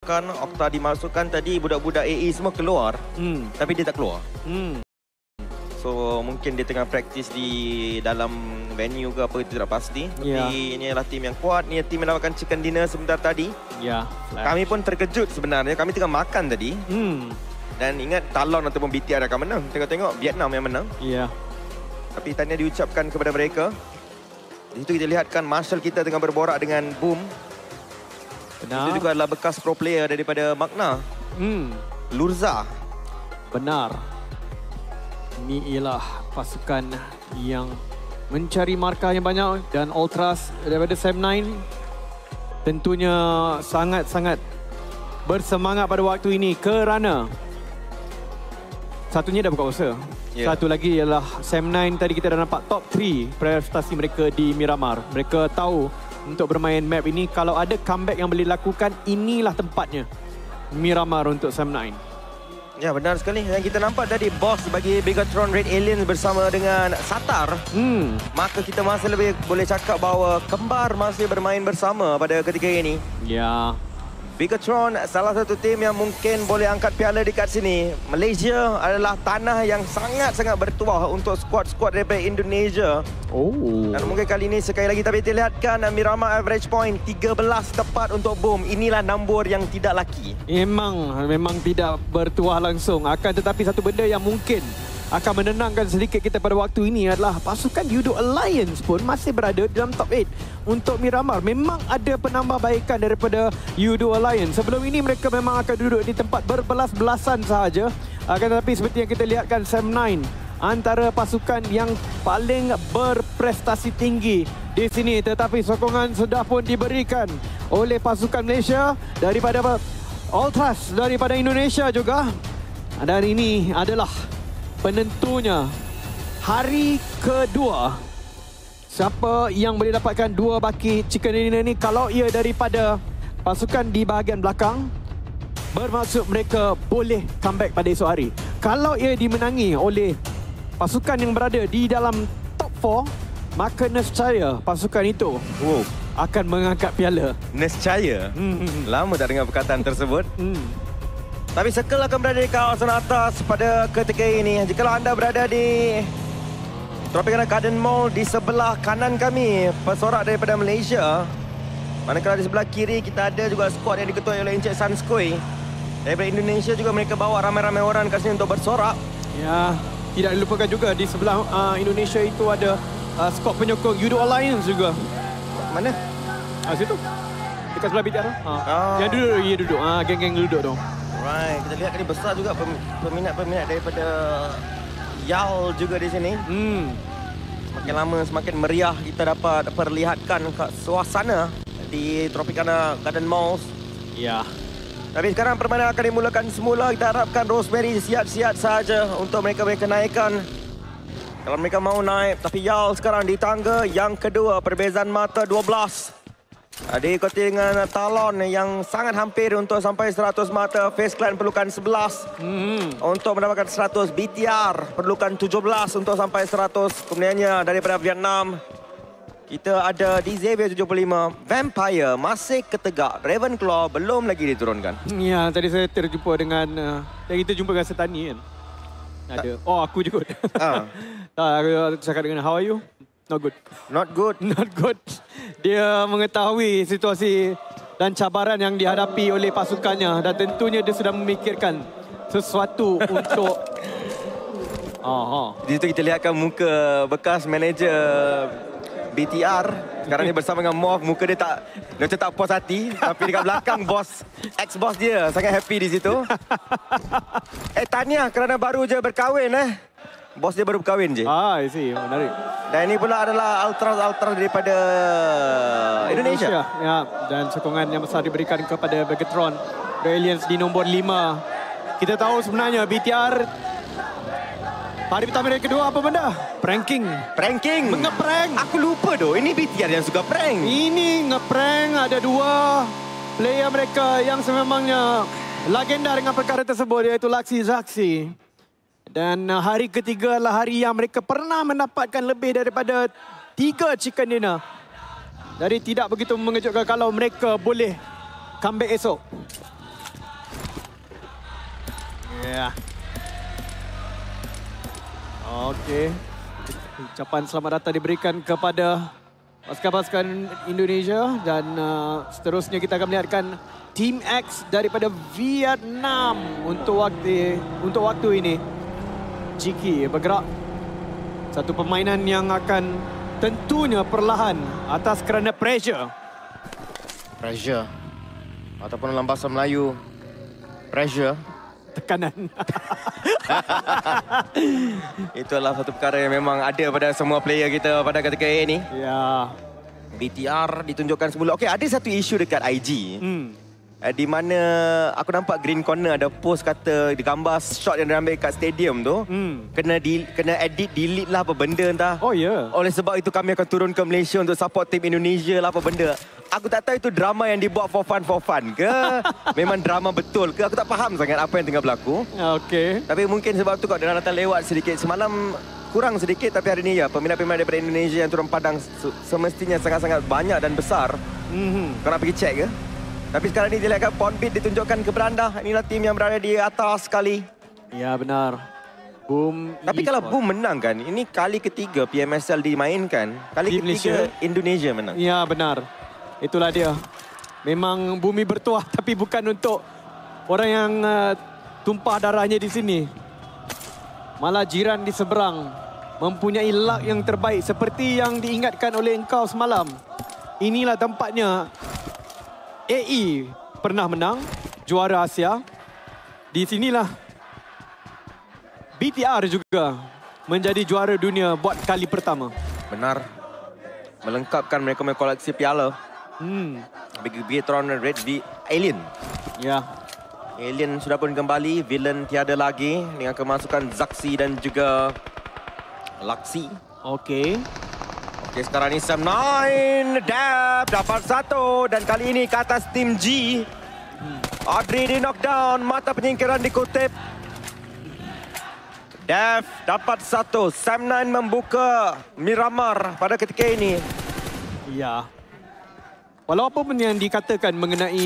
dimasukkan, Okta dimasukkan tadi, budak-budak AE semua keluar. Tapi dia tak keluar. So mungkin dia tengah praktis di dalam venue ke apa, itu tidak pasti. Tapi ini adalah tim yang kuat. Ini tim yang dapatkan chicken dinner sebentar tadi. Kami pun terkejut sebenarnya. Kami tengah makan tadi. Dan ingat Talon ataupun BTR akan menang. Tengok-tengok Vietnam yang menang. Tapi tanya diucapkan kepada mereka. Di situ kita lihatkan Marshall kita tengah berborak dengan Boom. Itu juga adalah bekas pro player daripada Magna. Lurza. Benar. Ini ialah pasukan yang mencari markah yang banyak dan Ultras daripada Sam9 tentunya sangat-sangat bersemangat pada waktu ini kerana satunya dah buka usaha. Satu lagi ialah Sam9 tadi kita dah nampak top 3 prestasi mereka di Miramar. Mereka tahu untuk bermain map ini kalau ada comeback yang boleh dilakukan, inilah tempatnya. Miramar untuk Sam9. Ya, benar sekali. Yang kita nampak tadi boss bagi Bigatron Red Aliens bersama dengan Satar. Maka kita masih lebih boleh cakap bahawa kembar masih bermain bersama pada ketika ini. Bigatron salah satu tim yang mungkin boleh angkat piala dekat sini. Malaysia adalah tanah yang sangat-sangat bertuah untuk skuad-skuad daripada Indonesia. Dan mungkin kali ini sekali lagi tapi kita lihatkan Miramar average point 13 tepat untuk Boom. Inilah nombor yang tidak laki. Memang tidak bertuah langsung. Akan tetapi satu benda yang mungkin akan menenangkan sedikit kita pada waktu ini adalah pasukan Yudo Alliance pun masih berada dalam top 8 untuk Miramar. Memang ada penambahbaikan daripada Yudo Alliance. Sebelum ini mereka memang akan duduk di tempat berbelas-belasan sahaja. Akan tetapi seperti yang kita lihatkan Sam9 antara pasukan yang paling berprestasi tinggi di sini. Tetapi sokongan sudah pun diberikan oleh pasukan Malaysia daripada Ultras daripada Indonesia juga. Dan ini adalah penentunya hari kedua. Siapa yang boleh dapatkan 2 baki chicken dinner ni kalau ia daripada pasukan di bahagian belakang, bermaksud mereka boleh comeback pada esok hari. Kalau ia dimenangi oleh pasukan yang berada di dalam top 4, maka nescaya pasukan itu akan mengangkat piala. Nescaya? Lama tak dengar perkataan tersebut. Tapi Circle akan berada di kawasan atas pada ketika ini. Jikalau anda berada di Tropicana Garden Mall di sebelah kanan kami, pesorak daripada Malaysia. Manakala di sebelah kiri kita ada juga skuad yang diketuai oleh Encik Sanskui. Daripada Indonesia juga mereka bawa ramai-ramai orang kat sini untuk bersorak. Ya, tidak dilupakan juga di sebelah Indonesia itu ada skuad penyokong Yudo Alliance juga. Mana? Situ. Dekat sebelah BTR tu. Yang duduk. Geng-geng duduk tu. Right, kita lihat kali besar juga peminat-peminat daripada Yal juga di sini. Semakin lama semakin meriah kita dapat perlihatkan suasana di Tropicana Garden Malls. Tapi sekarang permainan akan dimulakan semula. Kita harapkan Rosemary siap-siap saja untuk mereka naikkan. Kalau mereka mau naik, tapi Yal sekarang di tangga yang kedua, perbezaan mata 12. Diikuti dengan Talon yang sangat hampir untuk sampai 100 mata. Face Clan perlukan 11 untuk mendapatkan 100. BTR perlukan 17 untuk sampai 100. Kemudiannya daripada Vietnam, kita ada di Xavier 75. Vampire masih ketegak. Ravenclaw belum lagi diturunkan. Ya, tadi saya terjumpa dengan... kita jumpa dengan Setani kan? Ada. Aku juga. Aku cakap dengan how are you? Not good. Not good. Not good. Dia mengetahui situasi dan cabaran yang dihadapi oleh pasukannya dan tentunya dia sudah memikirkan sesuatu untuk... Di situ kita lihatkan muka bekas manager BTR. Sekarang dia bersama dengan Morph. Muka dia macam tak puas hati. Tapi dekat belakang ex-boss dia sangat happy di situ. Tahniah kerana baru je berkahwin Bos dia baru berkahwin je. I see. Menarik. Dan ini pula adalah Ultras daripada Indonesia. Ya, dan sokongan yang besar diberikan kepada Bigatron Aliens di nombor 5. Kita tahu sebenarnya BTR hari pertama dan kedua apa benda? Pranking. Mengeprank. Aku lupa doh. Ini BTR yang suka prank. Ini ngeprank. Ada 2 player mereka yang sememangnya legenda dengan perkara tersebut, iaitu Laksi Zaksi. Dan hari ketiga adalah hari yang mereka pernah mendapatkan lebih daripada 3 chicken dinner. Jadi tidak begitu mengejutkan kalau mereka boleh comeback esok. Ya. Okey. Ucapan selamat datang diberikan kepada pasukan-pasukan Indonesia dan seterusnya kita akan melihatkan Team X daripada Vietnam untuk waktu ini. Jiki bergerak. Satu permainan yang akan tentunya perlahan atas kerana pressure. Pressure. Ataupun dalam bahasa Melayu, pressure. Tekanan. Itu adalah satu perkara yang memang ada pada semua player kita pada ketika ini. Ya. BTR ditunjukkan semula. Okey, ada satu isu dekat IG. Di mana aku nampak Green Corner ada post kata di gambar shot yang diambil kat stadium tu. Kena edit, delete lah apa benda entah. Oh ya. Oleh sebab itu kami akan turun ke Malaysia untuk support tim Indonesia lah apa benda. Aku tak tahu itu drama yang dibuat for fun ke memang drama betul ke. Aku tak faham sangat apa yang tengah berlaku. Okey. Tapi mungkin sebab tu kot dia datang lewat sedikit. Semalam kurang sedikit tapi hari ni ya peminat-peminat daripada Indonesia yang turun padang semestinya sangat-sangat banyak dan besar. Kau nak pergi check ke? Tapi sekarang ni dilihatkan Poundbeat ditunjukkan ke beranda. Inilah tim yang berada di atas sekali. Ya benar. Boom. Tapi kalau Boom menang kan, ini kali ketiga PMSL dimainkan. Kali Di ketiga Malaysia. Indonesia menang. Ya benar. Itulah dia. Memang bumi bertuah tapi bukan untuk orang yang tumpah darahnya di sini. Malah jiran di seberang mempunyai luck yang terbaik seperti yang diingatkan oleh engkau semalam. Inilah tempatnya AE pernah menang juara Asia. Di sinilah BTR juga menjadi juara dunia buat kali pertama. Benar. Melengkapkan mereka punya koleksi piala. Bigatron Red V Alien. Ya. Alien sudah pun kembali. Villain tiada lagi. Dengan kemasukan Zaxi dan juga Laxi. Okey. Okey, sekarang ni Sam 9. Dab dapat satu. Dan kali ini ke atas tim G. Audrey di knockdown. Mata penyingkiran dikutip. Dev dapat satu. Sam 9 membuka Miramar pada ketika ini. Ya. Walau apa pun yang dikatakan mengenai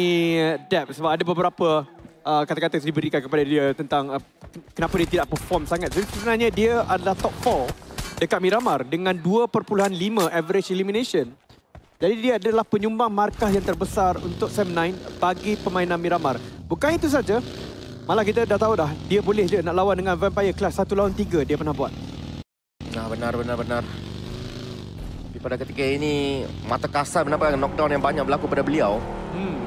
Deb, sebab ada beberapa kata-kata yang diberikan kepada dia tentang kenapa dia tidak perform sangat. Jadi sebenarnya dia adalah top 4 dekat Miramar dengan 2.5 average elimination. Jadi dia adalah penyumbang markah yang terbesar untuk Sam 9 bagi permainan Miramar. Bukan itu saja, malah kita dah tahu dah dia boleh je nak lawan dengan Vampire kelas 1 lawan 3 dia pernah buat. Nah, benar. Pada ketika ini, mata kasar mendapat knockdown yang banyak berlaku pada beliau.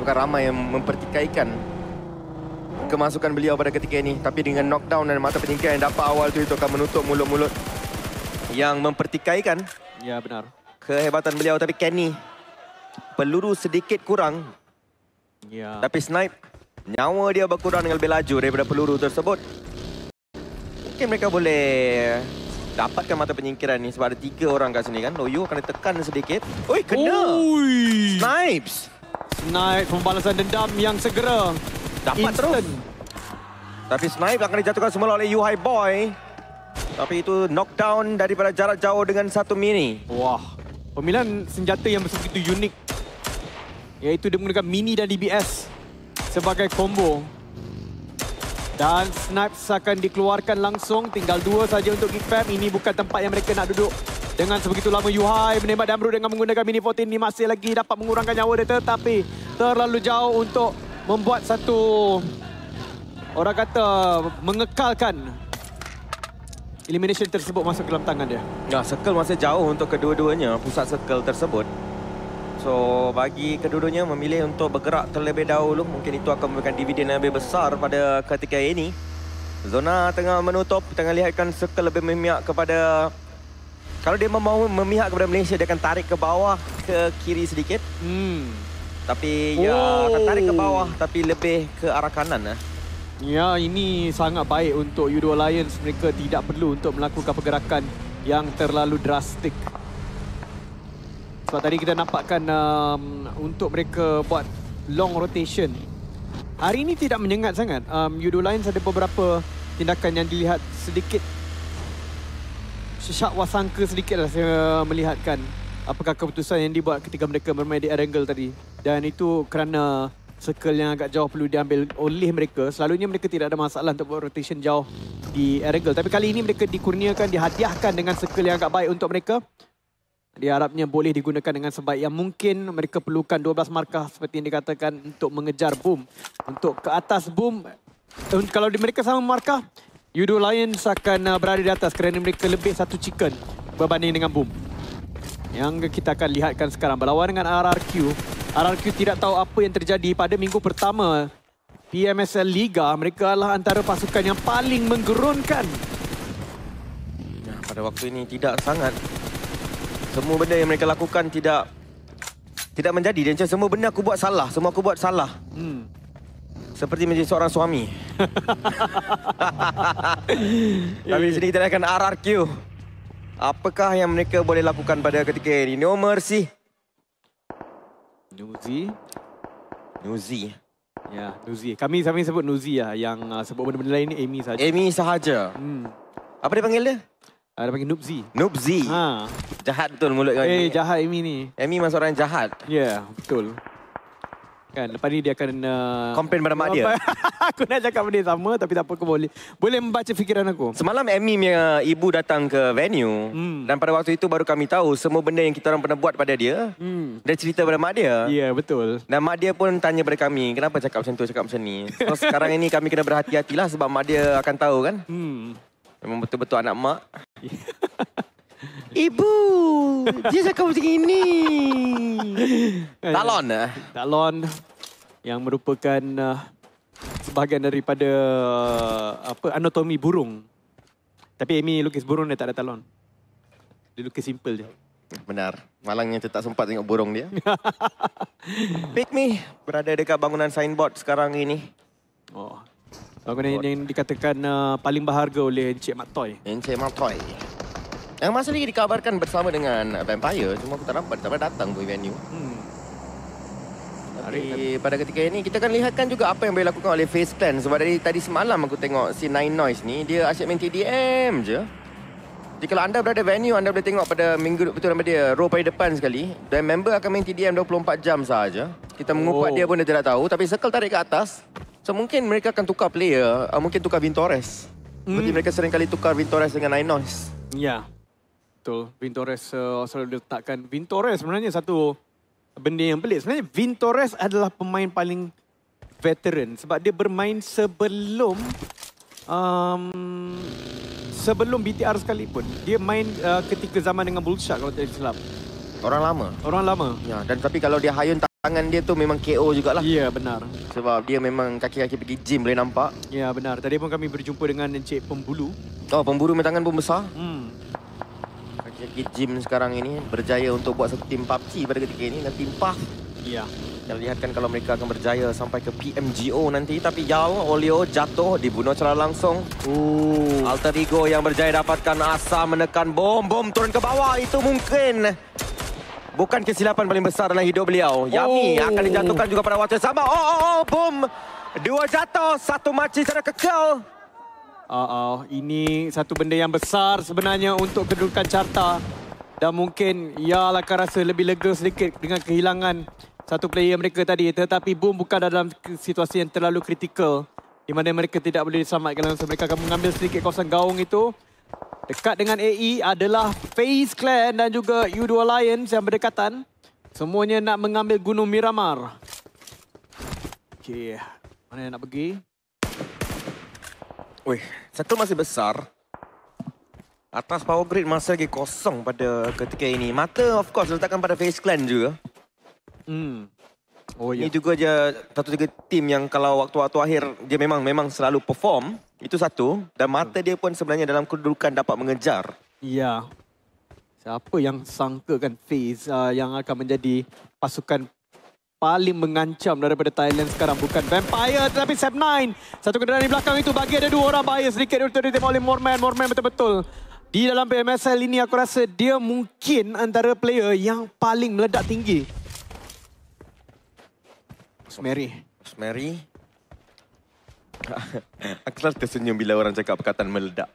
Bukan ramai yang mempertikaikan kemasukan beliau pada ketika ini. Tapi dengan knockdown dan mata penyingkiran yang dapat awal itu akan menutup mulut-mulut yang mempertikaikan. Ya, benar. Kehebatan beliau. Tapi Kenny, peluru sedikit kurang. Ya. Tapi Snipe, nyawa dia berkurang dengan lebih laju daripada peluru tersebut. Mungkin mereka boleh dapatkan mata penyingkiran ni sebab ada 3 orang kat sini kan. Loyo akan ditekan sedikit. Oi, kena! Oi. Snipes! Snipe pembalasan dendam yang segera. Dapat terus. Tapi Snipe akan dijatuhkan semula oleh Yuhai Boy. Tapi itu knockdown daripada jarak jauh dengan 1 mini. Wah, pemilihan senjata yang begitu unik. Iaitu dia menggunakan mini dan DBS sebagai combo. Dan Snipes akan dikeluarkan langsung. Tinggal 2 saja untuk Geek Fam. Ini bukan tempat yang mereka nak duduk. Dengan sebegitu lama Yuhai menembak Damru dengan menggunakan Mini 14. Ini masih lagi dapat mengurangkan nyawa dia. Tetapi terlalu jauh untuk membuat satu, orang kata, mengekalkan elimination tersebut masuk ke dalam tangan dia. Ya, circle masih jauh untuk kedua-duanya. Pusat circle tersebut. So, bagi kedua-duanya memilih untuk bergerak terlebih dahulu. Mungkin itu akan memberikan dividen yang lebih besar pada ketika ini. Zona tengah menutup, tengah lihatkan circle lebih memihak kepada... Kalau dia mahu memihak kepada Malaysia, dia akan tarik ke bawah, ke kiri sedikit. Tapi ya, akan tarik ke bawah, tapi lebih ke arah kanan. Ya, ini sangat baik untuk Yudo Alliance. Mereka tidak perlu untuk melakukan pergerakan yang terlalu drastik. Sebab tadi kita nampakkan untuk mereka buat long rotation. Hari ini tidak menyengat sangat. Yudo Alliance ada beberapa tindakan yang dilihat sedikit syak wasangka sedikit lah saya melihatkan apakah keputusan yang dibuat ketika mereka bermain di air angle tadi. Dan itu kerana circle yang agak jauh perlu diambil oleh mereka. Selalunya mereka tidak ada masalah untuk buat rotation jauh di Erangel. Tapi kali ini mereka dikurniakan, dihadiahkan dengan circle yang agak baik untuk mereka. Diharapnya boleh digunakan dengan sebaik yang mungkin. Mereka perlukan 12 markah seperti yang dikatakan untuk mengejar Boom. Untuk ke atas Boom, kalau mereka sama markah, Yudo Lions akan berada di atas kerana mereka lebih satu chicken berbanding dengan Boom. Yang kita akan lihatkan sekarang berlawan dengan RRQ. RRQ tidak tahu apa yang terjadi pada minggu pertama PMSL Liga. Mereka adalah antara pasukan yang paling menggerunkan. Pada waktu ini tidak sangat. Semua benda yang mereka lakukan tidak menjadi. Dan macam semua benda aku buat salah. Semua aku buat salah. Seperti menjadi seorang suami. Tapi di sini kita lihatkan RRQ. Apakah yang mereka boleh lakukan pada ketika ini? No mercy. Nuzi. Ya, Nuzi. Kami sebut Nuzi lah. Yang sebut benda-benda lain ni Amy saja. Amy sahaja. Apa dia panggil dia? Dia panggil Noobzi. Noobzi. Jahat betul mulut kau. Jahat Amy ni. Amy memang seorang jahat. Ya, betul. Kan, lepas ni dia akan... komplain pada mak dia. Aku nak cakap benda sama tapi tak apa, aku boleh membaca fikiran aku. Semalam Amy punya ibu datang ke venue. Dan pada waktu itu baru kami tahu semua benda yang kita orang pernah buat pada dia. Dia cerita pada mak dia. Ya, betul. Dan mak dia pun tanya pada kami, kenapa cakap macam tu, cakap macam ni. So sekarang ini kami kena berhati-hatilah sebab mak dia akan tahu kan. Memang betul-betul anak mak. Ibu, dia cakap macam ini. Talon yang merupakan sebahagian daripada anatomi burung. Tapi Amy lukis burung dia tak ada talon. Dia lukis simple je. Benar. Malangnya saya tak sempat tengok burung dia. Pick me berada dekat bangunan signboard sekarang ini. Bangunan yang dikatakan paling berharga oleh Encik Mak Toy. Encik Mak Toy. Yang masa lagi dikabarkan bersama dengan Vampire. Cuma aku tak nampak datang ke venue. Tapi pada ketika ini kita akan lihatkan juga apa yang boleh lakukan oleh FaZe Clan. Sebab dari tadi semalam aku tengok si Nine Noise ni, dia asyik main TDM je. Jadi kalau anda berada venue, anda boleh tengok pada minggu betul nama dia row pada depan sekali. Dan member akan main TDM 24 jam sahaja. Kita mengupat dia pun dia tidak tahu. Tapi circle tarik ke atas. So mungkin mereka akan tukar player. Mungkin tukar Vintores. Seperti mereka sering kali tukar Vintores dengan Nine Noise. Ya. Betul. Vintores selalu diletakkan. Vintores sebenarnya satu benda yang pelik. Sebenarnya Vintores adalah pemain paling veteran. Sebab dia bermain sebelum BTR sekalipun. Dia main ketika zaman dengan Bullshark kalau tak silap. Orang lama. Ya, dan tapi kalau dia hayun tangan dia tu memang KO jugalah. Ya, benar. Sebab dia memang kaki-kaki pergi gym boleh nampak. Ya, benar. Tadi pun kami berjumpa dengan Encik Pembulu. Pemburu dengan tangan pun besar. Kaki-kaki gym sekarang ini berjaya untuk buat satu tim PUBG pada ketika ini dan tim PUBG. Ya. Kita lihatkan kalau mereka akan berjaya sampai ke PMGO nanti. Tapi Olio jatuh, dibunuh secara langsung. Alter Ego yang berjaya dapatkan asa menekan bom turun ke bawah. Itu mungkin bukan kesilapan paling besar dalam hidup beliau. Yami akan dijatuhkan juga pada waktu yang sama. Bom. Dua jatuh, satu mati secara kekal. Ini satu benda yang besar sebenarnya untuk kedudukan carta. Dan mungkin ialah akan rasa lebih lega sedikit dengan kehilangan satu player mereka tadi. Tetapi Boom bukan dalam situasi yang terlalu kritikal. Di mana mereka tidak boleh diselamatkan langsung. Mereka akan mengambil sedikit kawasan gaung itu. Dekat dengan AE adalah FaZe Clan dan juga U2 Alliance yang berdekatan. Semuanya nak mengambil Gunung Miramar. Okey, mana yang nak pergi? Satu masih besar. Atas power grid masih lagi kosong pada ketika ini. Mata of course letakkan pada FaZe Clan juga. Ini juga je satu tiga tim yang kalau waktu-waktu akhir dia memang selalu perform. Itu satu. Dan mata dia pun sebenarnya dalam kedudukan dapat mengejar. Ya. Siapa yang sangkakan FaZe yang akan menjadi pasukan paling mengancam daripada Thailand sekarang. Bukan Vampire tetapi Sep9. Satu kenderaan di belakang itu bagi ada dua orang bahaya sedikit untuk ditembak oleh Morman. Morman betul-betul. Di dalam PMSL ini aku rasa dia mungkin antara player yang paling meledak tinggi. Mary. Aku selalu tersenyum bila orang cakap perkataan meledak.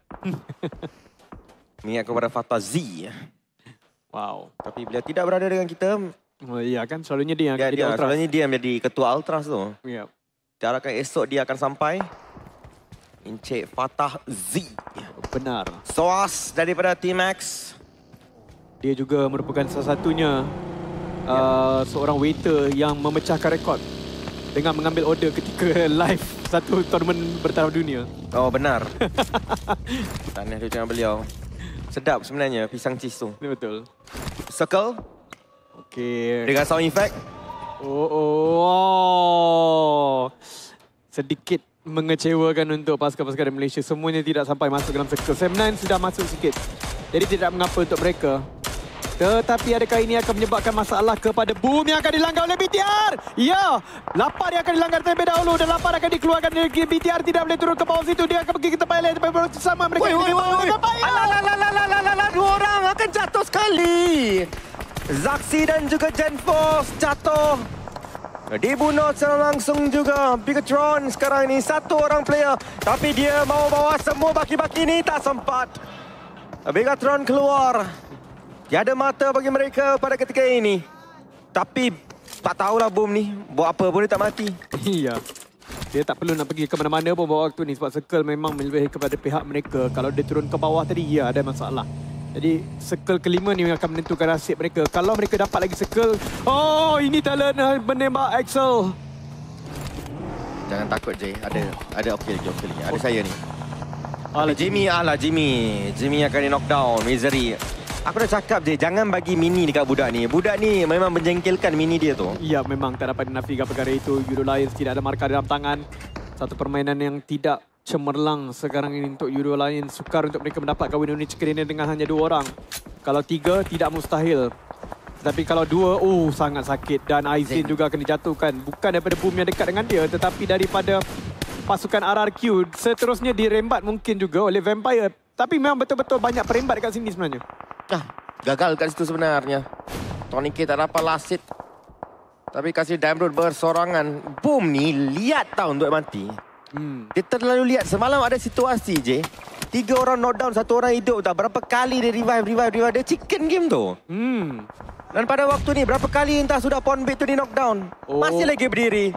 Ni aku pada Fatah Z. Wow. Tapi bila tidak berada dengan kita, Oh iya kan, selalunya dia yang Dia, jadi dia, Ultras. selalunya dia yang menjadi ketua Ultras tu. Ya. Diharapkan esok dia akan sampai. Encik Fatah Z. Benar. Soas daripada T-Max. Dia juga merupakan salah satunya seorang waiter yang memecahkan rekod dengan mengambil order ketika live satu tournament bertaraf dunia. Oh benar. Tahniah dengan beliau. Sedap sebenarnya pisang cheese tu. Ini betul. Circle Okey. dengan sound effect. Sedikit mengecewakan untuk pasukan-pasukan dari Malaysia. Semuanya tidak sampai masuk dalam circle. Sam9 sudah masuk sikit. Jadi tidak mengapa untuk mereka. Tetapi adakah ini akan menyebabkan masalah kepada Boom yang akan dilanggar oleh BTR? Ya, Lapar yang akan dilanggar terlebih dahulu dan Lapar akan dikeluarkan dari BTR. Tidak boleh turun ke bawah situ. Dia akan pergi ke tempat lain. Tapi bersama mereka. Dua orang akan jatuh sekali. Zaxi dan juga Genforce jatuh. Dibunuh secara langsung juga Bigatron sekarang ini. Satu orang player. Tapi dia mau bawa semua baki-baki ni tak sempat. Bigatron keluar. Tiada mata bagi mereka pada ketika ini. Tapi tak tahulah Boom ni buat apa pun dia tak mati. Iya. Dia tak perlu nak pergi ke mana-mana pun bawa waktu ni sebab circle memang melebihi kepada pihak mereka. Kalau dia turun ke bawah tadi, ya ada masalah. Jadi circle kelima ni akan menentukan nasib mereka. Kalau mereka dapat lagi circle, oh ini talent menembak Axel. Jangan takut Jay, ada okey lagi. Ada saya ni. Jimmy akan di knockdown. Misery. Aku dah cakap je, jangan bagi mini dekat budak ni. Budak ni memang menjengkelkan mini dia tu. Ya, memang tak dapat dinafikan perkara itu. Euro Lions tidak ada markah dalam tangan. Satu permainan yang tidak cemerlang sekarang ini untuk Euro Lions. Sukar untuk mereka mendapatkan win ini kerana dengan hanya 2 orang. Kalau 3, tidak mustahil. Tetapi kalau 2, sangat sakit. Dan Aizin juga akan dijatuhkan. Bukan daripada Boom yang dekat dengan dia, tetapi daripada pasukan RRQ. Seterusnya dirembat mungkin juga oleh Vampire. Tapi memang betul-betul banyak perembat dekat sini sebenarnya. Gagal kat situ sebenarnya. Tony K tak dapat last hit. Tapi kasih Damroad bersorangan. Boom ni lihat tau untuk mati. Dia terlalu lihat. Semalam ada situasi je. 3 orang knockdown, 1 orang hidup tak. Berapa kali dia revive. Dia chicken game tu. Dan pada waktu ni berapa kali entah sudah Pawn Bait tu di knockdown. Masih lagi berdiri.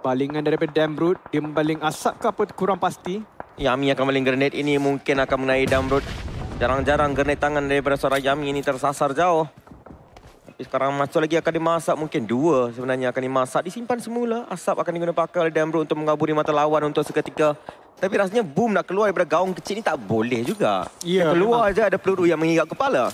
Balingan daripada Damroad. Dia membaling asap ke apa kurang pasti. Yami akan baling grenade ini mungkin akan mengenai Damroad. Jarang-jarang grenade tangan daripada seorang Yami ini tersasar jauh. Tapi sekarang masuk lagi akan dimasak. Mungkin 2 sebenarnya akan dimasak. Disimpan semula. Asap akan digunakan pakai oleh Damroad untuk mengaburi mata lawan untuk seketika. Tapi rasanya Boom nak keluar daripada gaung kecil ni tak boleh juga. Ya, keluar memang. aja ada peluru yang mengigap kepala.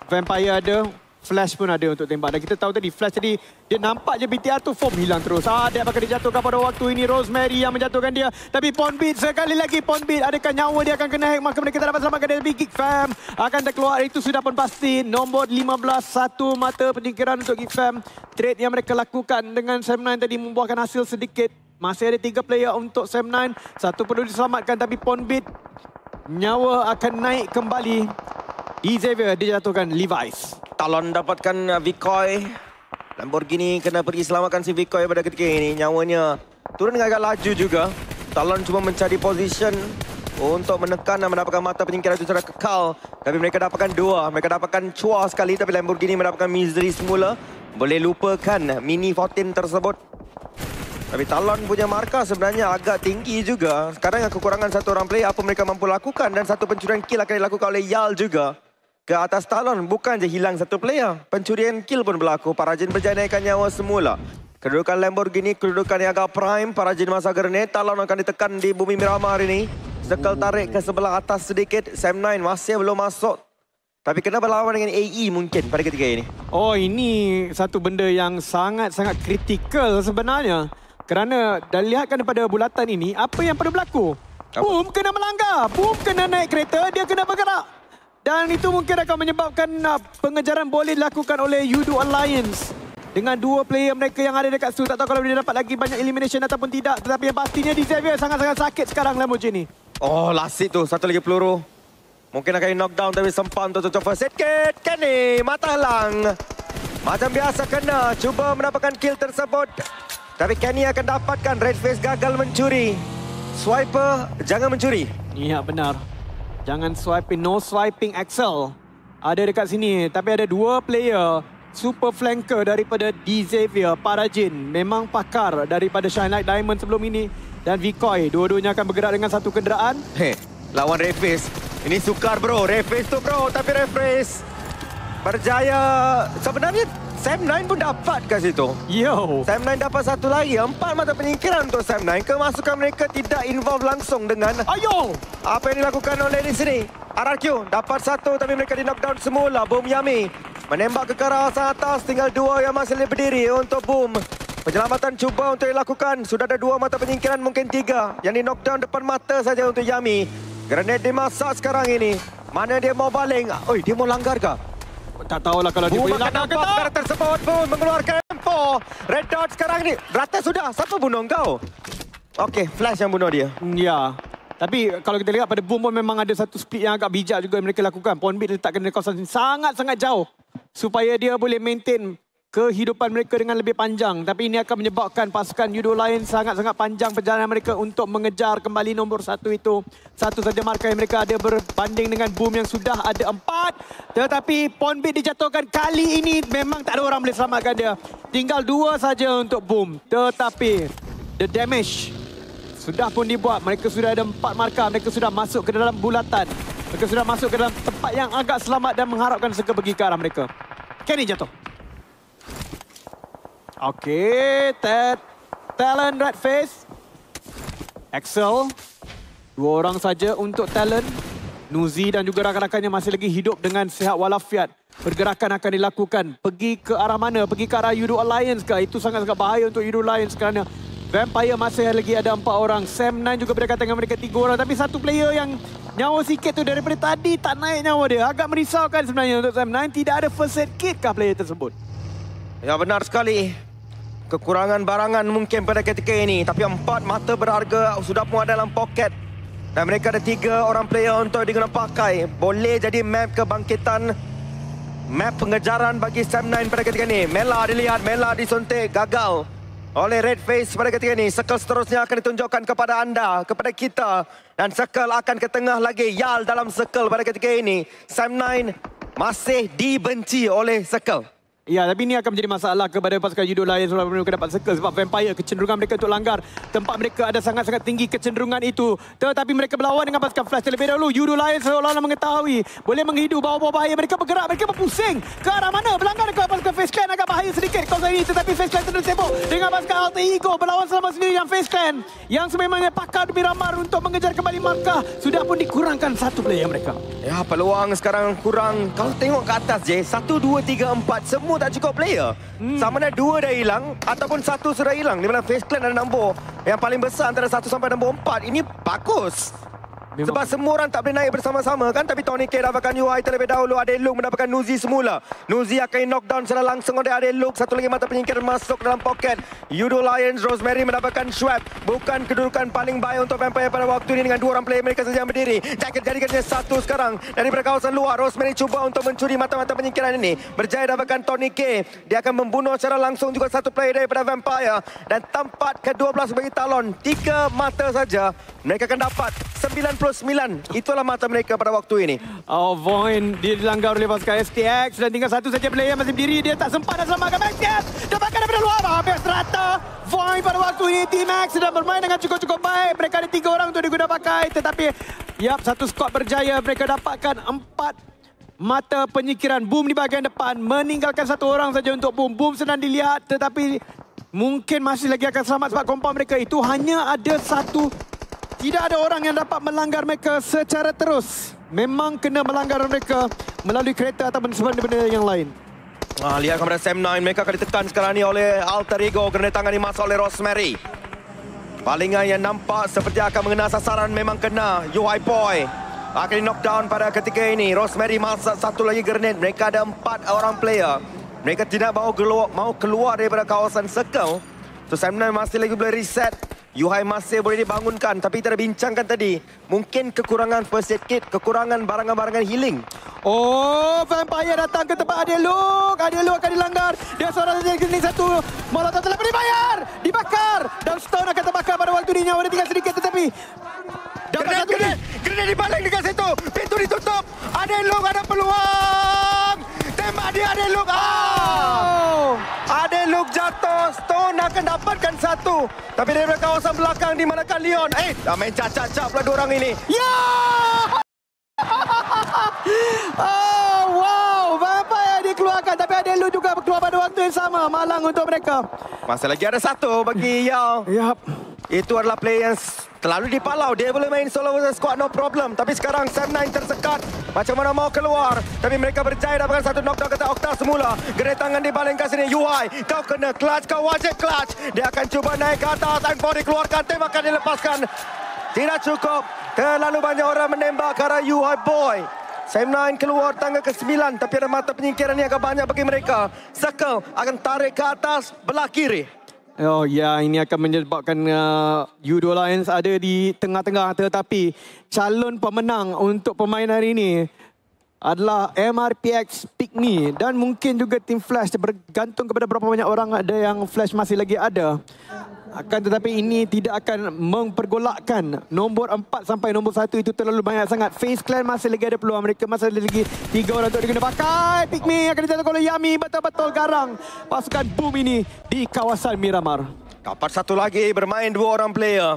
Vampire ada, Flash pun ada untuk tembak. Dan kita tahu tadi Flash tadi dia nampak je BTR tu form hilang terus. Dia bakal dijatuhkan pada waktu ini. Rosemary yang menjatuhkan dia. Tapi Pawn Bait sekali lagi Pawn Bait. Adakah nyawa dia akan kena hack? Maka mereka tak dapat selamatkan dari Geek Fam. Akan terkeluar itu sudah pun pasti. Nombor 15, 1 mata penyingkiran untuk Geek Fam. Trade yang mereka lakukan dengan Sam9 tadi membuahkan hasil sedikit. Masih ada 3 player untuk Sam9. 1 perlu diselamatkan tapi Pawn Bait nyawa akan naik kembali. Xavier dijatuhkan Levi's. Talon dapatkan Vikoy. Lamborghini kena pergi selamatkan si Vikoy pada ketika ini. Nyawanya turun agak laju juga. Talon cuma mencari position untuk menekan dan mendapatkan mata penyingkiran itu secara kekal. Tapi mereka dapatkan 2. Mereka dapatkan cua sekali. Tapi Lamborghini mendapatkan misery semula. Boleh lupakan mini 14 tersebut. Tapi Talon punya markah sebenarnya agak tinggi juga. Sekarang dengan kekurangan 1 orang player, apa mereka mampu lakukan. Dan 1 pencurian kill akan dilakukan oleh Yal juga. Ke atas Talon, bukan je hilang 1 player. Pencurian kill pun berlaku. Parajin berjaya naikkan nyawa semula. Kedudukan Lamborghini, kedudukan yang agak prime. Parajin masa grenade. Talon akan ditekan di bumi Miramar ini. Circle tarik ke sebelah atas sedikit. Sam9 masih belum masuk. Tapi kena berlawan dengan AE mungkin pada ketika ini. Oh, ini satu benda yang sangat-sangat kritikal sebenarnya. Kerana dah lihatkan pada bulatan ini, apa yang perlu berlaku? Boom kena melanggar. Boom kena naik kereta, dia kena bergerak. Dan itu mungkin akan menyebabkan pengejaran boleh dilakukan oleh Yudo Alliance. Dengan 2 player mereka yang ada dekat situ. Tak tahu kalau dia dapat lagi banyak elimination ataupun tidak. Tetapi yang pastinya di Xavier sangat-sangat sakit sekarang Lamborghini. Oh, last hit tu. 1 lagi peluru. Mungkin akan knockdown tapi sempat untuk cocok first aid kit. Kenny, mata halang. Macam biasa kena. Cuba mendapatkan kill tersebut. Tapi Kenny akan dapatkan. Redface gagal mencuri. Swiper, jangan mencuri. Ya, benar. Jangan swiping, no swiping Axel. Ada dekat sini, tapi ada 2 player super flanker daripada D. Xavier. Parajin memang pakar daripada Shine Light Diamond sebelum ini. Dan Vikoi, dua-duanya akan bergerak dengan satu kenderaan. Lawan Reface. Ini sukar bro, Reface tu bro. Tapi Reface berjaya. Sebenarnya Sam9 pun dapat kat situ. Yo. Sam9 dapat satu lagi. 4 mata penyingkiran untuk Sam9. Kemasukan mereka tidak involve langsung dengan apa yang dilakukan oleh di sini. RRQ dapat satu tapi mereka di knockdown semula. Boom Yami menembak ke kawasan atas. Tinggal 2 yang masih berdiri untuk Boom. Penyelamatan cuba untuk dilakukan. Sudah ada 2 mata penyingkiran, mungkin 3. Yang di knockdown depan mata saja untuk Yami. Grenade dimasak sekarang ini. Mana dia mau baling? Oi, dia mau langgar ke? Tak tahulah kalau dia boleh langgar ke tak. Boom tersebut pun mengeluarkan M4. Red Dot sekarang ni. Rata sudah. Siapa bunuh kau? Okey, Flash yang bunuh dia. Ya. Tapi kalau kita lihat pada Boom pun memang ada satu split yang agak bijak juga yang mereka lakukan. Ponbit letakkan di kawasan sangat-sangat jauh. Supaya dia boleh maintain kehidupan mereka dengan lebih panjang. Tapi ini akan menyebabkan pasukan Yudo Lions sangat-sangat panjang perjalanan mereka untuk mengejar kembali nombor 1 itu. Satu saja markah yang mereka ada berbanding dengan Boom yang sudah ada 4. Tetapi Ponbit dijatuhkan kali ini memang tak ada orang boleh selamatkan dia. Tinggal 2 saja untuk Boom. Tetapi the damage sudah pun dibuat. Mereka sudah ada 4 markah. Mereka sudah masuk ke dalam bulatan. Mereka sudah masuk ke dalam tempat yang agak selamat dan mengharapkan Circle pergi ke arah mereka. Kenny jatuh. Okey, Talon Red Face. Axel. 2 orang saja untuk Talon. Nuzi dan juga rakan-rakannya masih lagi hidup dengan sihat walafiat. Pergerakan akan dilakukan. Pergi ke arah mana? Pergi ke arah Yudo Alliance ke? Itu sangat-sangat bahaya untuk Yudo Alliance kerana Vampire masih lagi ada 4 orang. Sam9 juga berdekatan dengan mereka 3 orang. Tapi satu player yang nyawa sikit tu daripada tadi tak naik nyawa dia. Agak merisaukan sebenarnya untuk Sam9. Tidak ada first aid kit kah player tersebut? Ya, benar sekali. Kekurangan barangan mungkin pada ketika ini. Tapi 4 mata berharga sudah pun ada dalam poket. Dan mereka ada 3 orang player untuk diguna pakai. Boleh jadi map kebangkitan. Map pengejaran bagi Sam9 pada ketika ini. Mela dilihat, Mela disuntik, gagal oleh Red Face pada ketika ini. Circle seterusnya akan ditunjukkan kepada anda, kepada kita. Dan Circle akan ke tengah lagi. Yal dalam Circle pada ketika ini. Sam9 masih dibenci oleh Circle. Ya, tapi ini akan menjadi masalah kepada pasukan Yudo Lions sebab mereka dapat Circle. Sebab Vampire, kecenderungan mereka untuk langgar tempat mereka ada sangat-sangat tinggi kecenderungan itu. Tetapi mereka berlawan dengan pasukan Flash terlebih dahulu. Yudo Lions seolah-olah mengetahui boleh menghidu bawah-bawah bahaya. Mereka bergerak, mereka berpusing ke arah mana? Berlanggar ke pasukan Face Clan, agak bahaya sedikit kawasan ini. Tetapi Face Clan terus sibuk dengan pasukan Alter Ego berlawan selama sendiri yang Face Clan yang sememangnya pakar demi ramar untuk mengejar kembali markah. Sudah pun dikurangkan satu player mereka. Ya, peluang sekarang kurang. Kalau tengok ke atas je, 1, 2, 3, 4 semua tak cukup player. Sama ada 2 dah hilang ataupun 1 sudah hilang. Di mana Face Clan ada nombor yang paling besar antara 1 sampai nombor 4. Ini bagus. Memang. Sebab semua orang tak boleh naik bersama-sama kan. Tapi Tony K dapatkan UI terlebih dahulu. Adeluk mendapatkan Nuzi semula. Nuzi akan knockdown secara langsung oleh Adeluk. Satu lagi mata penyingkir masuk dalam poket. Yudo Lions, Rosemary mendapatkan Schwab. Bukan kedudukan paling baik untuk Vampire pada waktu ini dengan 2 orang player mereka saja yang berdiri. Jacket jadikannya 1 sekarang. Dari kawasan luar, Rosemary cuba untuk mencuri mata-mata penyingkiran ini. Berjaya dapatkan Tony K. Dia akan membunuh secara langsung juga 1 player daripada Vampire. Dan tempat ke-12 bagi Talon. 3 mata saja. Mereka akan dapat 99. Itulah mata mereka pada waktu ini. Oh, Voin dia dilanggar oleh pasukan STX dan tinggal 1 saja player masih berdiri. Dia tak sempat nak selamatkan Max. Dapatkan daripada luar. Hampir serata. Voin pada waktu ini T-Max sedang bermain dengan cukup-cukup baik. Mereka ada 3 orang untuk digunakan pakai. Tetapi satu squad berjaya. Mereka dapatkan 4 mata penyingkiran. Boom di bahagian depan. Meninggalkan 1 orang saja untuk Boom. Boom sedang dilihat tetapi mungkin masih lagi akan selamat sebab kompon mereka itu hanya ada 1. Tidak ada orang yang dapat melanggar mereka secara terus. Memang kena melanggar mereka melalui kereta ataupun benda-benda yang lain. Lihat kepada Sam9. Mereka akan ditekan sekarang ni oleh Alter Ego. Kena tangan dimasuk oleh Rosemary. Palingan yang nampak seperti akan mengenal sasaran memang kena. UI Boy akan di knockdown pada ketika ini. Rosemary masak 1 lagi grenade. Mereka ada 4 orang player. Mereka tidak mau keluar daripada kawasan Circle. So Sam9 masih lagi boleh reset. Yuhai masih boleh dibangunkan. Tapi kita dah bincangkan tadi. Mungkin kekurangan first aid kit. Kekurangan barangan-barangan healing. Oh, Vampire datang ke tempat Adeluk. Adeluk akan dilanggar. Dia seorang saja kena 1. Molotov telah dibayar. Dibakar. Dan Stone akan terbakar pada waktu ini. Nyawa dia tinggal sedikit tetapi Grenade dibalik dekat situ. Pintu ditutup. Adeluk ada peluang. Tembak dia Adeluk. akan dapatkan satu. Tapi daripada kawasan belakang di mana Leon. Dah main cacak-cacak pula dua orang ini. Ya! Oh, wow. Berapa yang dikeluarkan. Tapi ada Lu juga keluar pada waktu yang sama. Malang untuk mereka. Masih lagi ada satu bagi Yao. Yap. Itu adalah player yang terlalu dipalau. Dia boleh main solo versus squad, no problem. Tapi sekarang Sam9 tersekat. Macam mana mau keluar. Tapi mereka berjaya dapatkan satu knockdown kata Okta semula. Gerai tangan dibalingkan sini. Yuhai, kau kena clutch, kau wajib clutch. Dia akan cuba naik ke atas. Angkor dikeluarkan, tembakan dilepaskan. Tidak cukup. Terlalu banyak orang menembak ke arah Yuhai Boy. Sam9 keluar tangga ke-9. Tapi ada mata penyingkiran yang agak banyak bagi mereka. Circle akan tarik ke atas belah kiri. Oh ya, ini akan menyebabkan Yudo Lions ada di tengah-tengah, tetapi calon pemenang untuk permainan hari ini adalah MRPX Pikmi dan mungkin juga tim Flash, bergantung kepada berapa banyak orang ada yang Flash masih lagi ada. Akan tetapi ini tidak akan mempergolakkan nombor 4 sampai nombor 1 itu terlalu banyak sangat. FaZe Clan masih lagi ada peluang. Mereka masih ada lagi 3 orang untuk dikena pakai. Pikmi akan dicatat oleh Yami. Betul-betul garang pasukan Boom ini di kawasan Miramar. Dapat satu lagi bermain 2 orang player.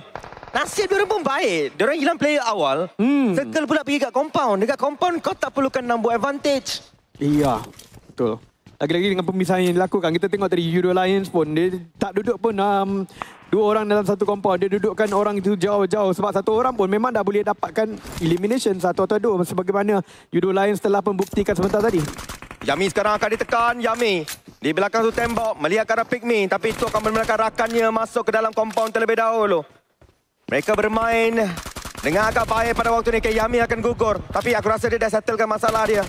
Nasib diorang pun baik. Diorang hilang player awal. Circle pula pergi kat compound. Dekat compound kau tak perlukan number advantage. Iya, betul. Lagi-lagi dengan pemisahan yang dilakukan, kita tengok tadi Yudo Lions pun, dia tak duduk pun 2 orang dalam satu compound. Dia dudukkan orang itu jauh-jauh sebab satu orang pun memang dah boleh dapatkan elimination 1 atau 2 sebagaimana Yudo Lions telah membuktikan sebentar tadi. Yami sekarang akan ditekan. Yami di belakang tu tembok melihat ke arah Pikmi, tapi itu akan membenarkan rakannya masuk ke dalam compound terlebih dahulu. Mereka bermain dengan agak baik pada waktu ini. Yami akan gugur, tapi aku rasa dia dah settlekan masalah dia.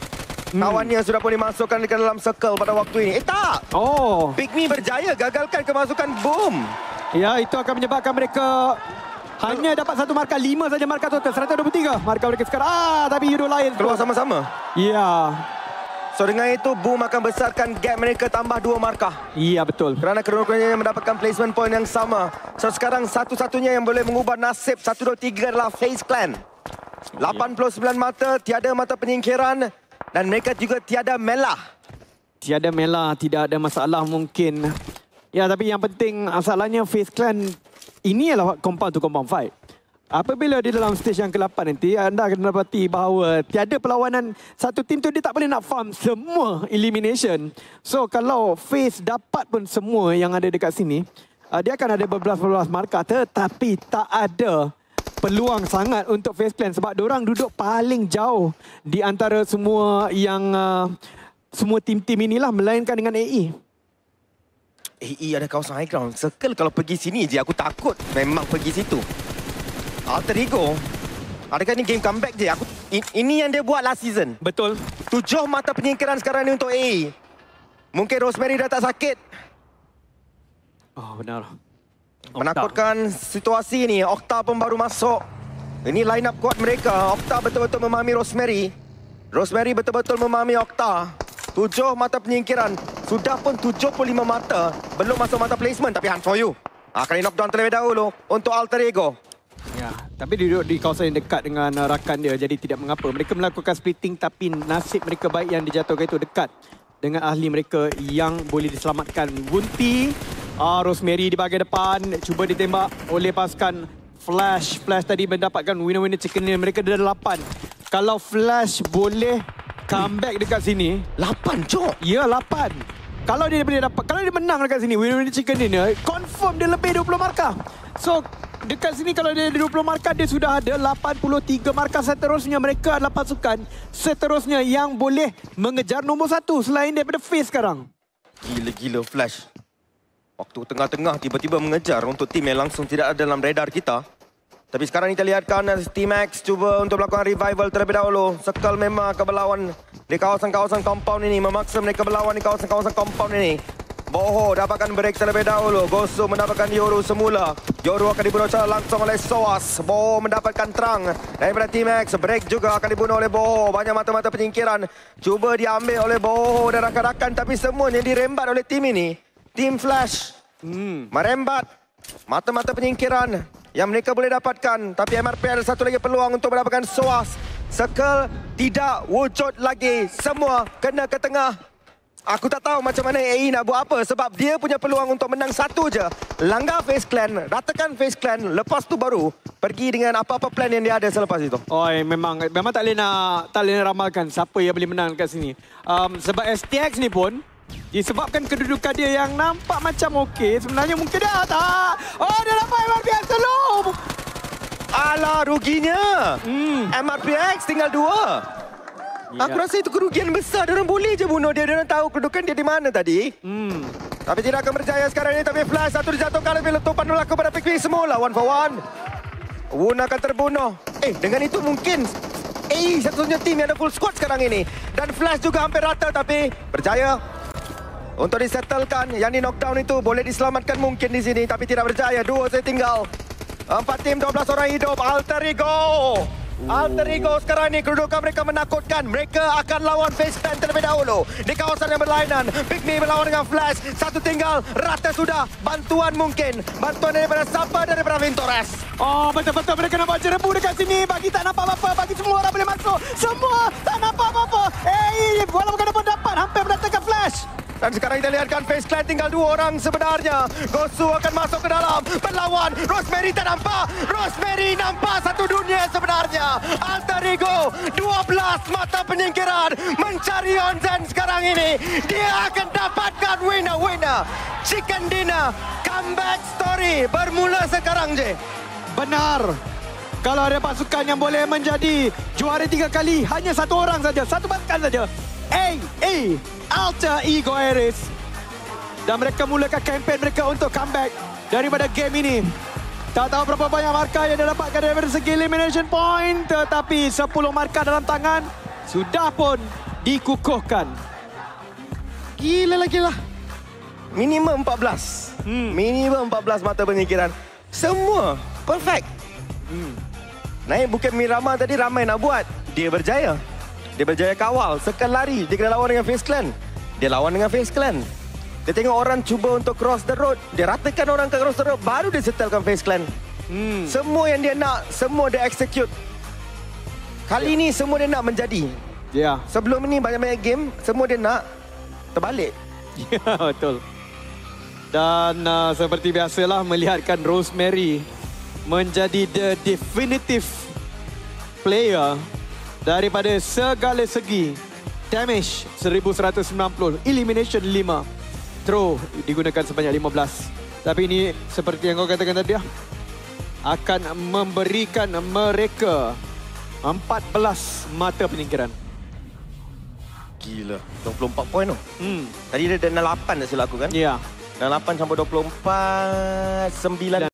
Kawannya sudah pun dimasukkan ke dalam circle pada waktu ini. Tak! Oh, Pikmi berjaya gagalkan kemasukan Boom. ya, itu akan menyebabkan mereka hanya dapat 1 markah, 5 saja markah total, 123 markah mereka sekarang. Tapi Yudo Lions Keluar sama-sama. Ya. So dengan itu Boom akan besarkan gap mereka tambah 2 markah. Iya, betul. Kerana kedua-duanya mendapatkan placement point yang sama. So sekarang satu-satunya yang boleh mengubah nasib 1, 2, 3 adalah FaZe Clan. 89 mata, tiada mata penyingkiran. Dan mereka juga tiada melah. Tiada melah, tidak ada masalah mungkin. Ya, tapi yang penting masalahnya FaZe Clan ini adalah compound to compound fight. Apabila di dalam stage yang ke-8 nanti, anda akan dapati bahawa tiada perlawanan satu tim tu dia tak boleh nak farm semua elimination. So, kalau FaZe dapat pun semua yang ada dekat sini, dia akan ada berbelas-belas markah, tetapi tak ada peluang sangat untuk FaZe Clan sebab diorang duduk paling jauh di antara semua yang semua tim-tim inilah, melainkan dengan AE. AE ada kawasan high ground. Circle kalau pergi sini je aku takut memang pergi situ. Alter Ego, adakah ini game comeback je? Ini yang dia buat last season. Betul. 7 mata penyingkiran sekarang ni untuk AE. Mungkin Rosemary dah tak sakit. Oh, benar. Menakutkan situasi ni. Okta pun baru masuk. Ini line up kuat mereka. Okta betul-betul memahami Rosemary. Rosemary betul-betul memahami Okta. 7 mata penyingkiran. Sudah pun 75 mata. Belum masuk mata placement. Tapi hunt for you. Akan knockdown terlebih dahulu untuk Alter Ego. Ya, tapi dia duduk di kawasan yang dekat dengan rakan dia, jadi tidak mengapa. Mereka melakukan splitting, tapi nasib mereka baik yang dijatuhkan itu dekat dengan ahli mereka yang boleh diselamatkan. Wunti, Rosemary di bahagian depan, cuba ditembak oleh pasukan Flash. Flash tadi mendapatkan winner-winner chicken dinner. Mereka ada 8. Kalau Flash boleh comeback dekat sini. 8, Jok? Ya, 8. Kalau dia boleh dapat, kalau dia menang dekat sini, winner-winner chicken dinner, confirm dia lebih 20 markah. So, dekat sini kalau dia ada 20 markah, dia sudah ada 83 markah. Seterusnya mereka adalah pasukan seterusnya yang boleh mengejar nombor 1 selain daripada FaZe sekarang. Gila-gila Flash. Waktu tengah-tengah tiba-tiba mengejar untuk tim yang langsung tidak ada dalam radar kita. Tapi sekarang kita lihatkan Team X cuba untuk melakukan revival terlebih dahulu. Circle memang akan berlawan di kawasan-kawasan compound ini. Memaksa mereka berlawan di kawasan-kawasan compound ini. Boho dapatkan break terlebih dahulu. Gosu mendapatkan Yoru semula. Yoru akan dibunuh secara langsung oleh Soas. Boho mendapatkan terang daripada Team X. Break juga akan dibunuh oleh Boho. Banyak mata-mata penyingkiran cuba diambil oleh Boho dan rakan-rakan. Tapi semuanya dirembat oleh tim ini. Team Flash merembat mata-mata penyingkiran yang mereka boleh dapatkan. Tapi MRP ada satu lagi peluang untuk mendapatkan Soas. Circle tidak wujud lagi. Semua kena ke tengah. Aku tak tahu macam mana AE nak buat apa sebab dia punya peluang untuk menang satu je. Langgar Face Clan, ratakan Face Clan, lepas tu baru pergi dengan apa-apa plan yang dia ada selepas itu. Oi, memang tak boleh nak ramalkan siapa yang boleh menang kat sini. Sebab STX ni pun disebabkan kedudukan dia yang nampak macam okey, sebenarnya mungkin dah tak. Oh, dia dapat MRPX solo. Alah, ruginya. MRPX tinggal 2. Ya. Aku rasa itu kerugian besar. Diorang boleh je bunuh dia. Diorang tahu kedudukan dia di mana tadi. Tapi tidak akan berjaya sekarang ini. Tapi Flash satu dijatuhkan. Tapi letupan berlaku pada Pikmin semula. 1 for 1. Woon akan terbunuh. Dengan itu mungkin satu-satunya tim yang ada full squad sekarang ini. Dan Flash juga hampir rata. Tapi berjaya untuk disettlekan. Yang di knockdown itu boleh diselamatkan mungkin di sini. Tapi tidak berjaya. 2 saya tinggal. 4 tim, 12 orang hidup. Alter Ego. Alter Ego sekarang ini kedudukan mereka menakutkan. Mereka akan lawan Face Clan terlebih dahulu di kawasan yang berlainan. Pikmin berlawan dengan Flash. Satu tinggal, rata sudah. Bantuan mungkin. Bantuan daripada siapa? Daripada Vintores. Oh, betul-betul mereka nampak jerebu dekat sini. Bagi tak nampak apa-apa. Bagi semua orang boleh masuk. Semua tak nampak apa-apa. Walaupun kena dapat, hampir mendatangkan Flash. Dan sekarang kita lihatkan Face Clan tinggal 2 orang sebenarnya. Gosu akan masuk ke dalam. Berlawan. Rosemary tak nampak. Rosemary nampak satu dunia sebenarnya. Alter Ego. 12 mata penyingkiran. Mencari Onzen sekarang ini. Dia akan dapatkan winner. Chicken Dinner. Comeback story. Bermula sekarang je. Benar. Kalau ada pasukan yang boleh menjadi juara 3 kali, hanya satu orang saja. Satu pasukan saja. Alter Ego Ares. Dan mereka mulakan kempen mereka untuk comeback daripada game ini. Tak tahu berapa banyak markah yang didapatkan daripada segi elimination point. Tetapi 10 markah dalam tangan sudah pun dikukuhkan. Gila. Minimum 14. Minimum 14 mata penyingkiran. Semua perfect. Naik bukan Miramar tadi ramai nak buat. Dia berjaya. Dia berjaya kawal. Sekan lari. Dia kena lawan dengan Face Clan. Dia lawan dengan Face Clan. Dia tengok orang cuba untuk cross the road. Dia ratakan orang ke cross the road. Baru dia settlekan Face Clan. Semua yang dia nak, semua dia execute. Kali ini semua dia nak menjadi. Ya. Sebelum ini banyak-banyak game, semua dia nak terbalik. Ya, betul. Dan seperti biasalah melihatkan Rosemary menjadi the definitive player daripada segala segi. Damage 1190, elimination 5. Throw digunakan sebanyak 15. Tapi ini seperti yang kau katakan tadi akan memberikan mereka 14 mata penyingkiran. Gila, 24 poin tu. Tadi dia dah 8 dah silap aku kan? Ya. 8 sampai 24, 9.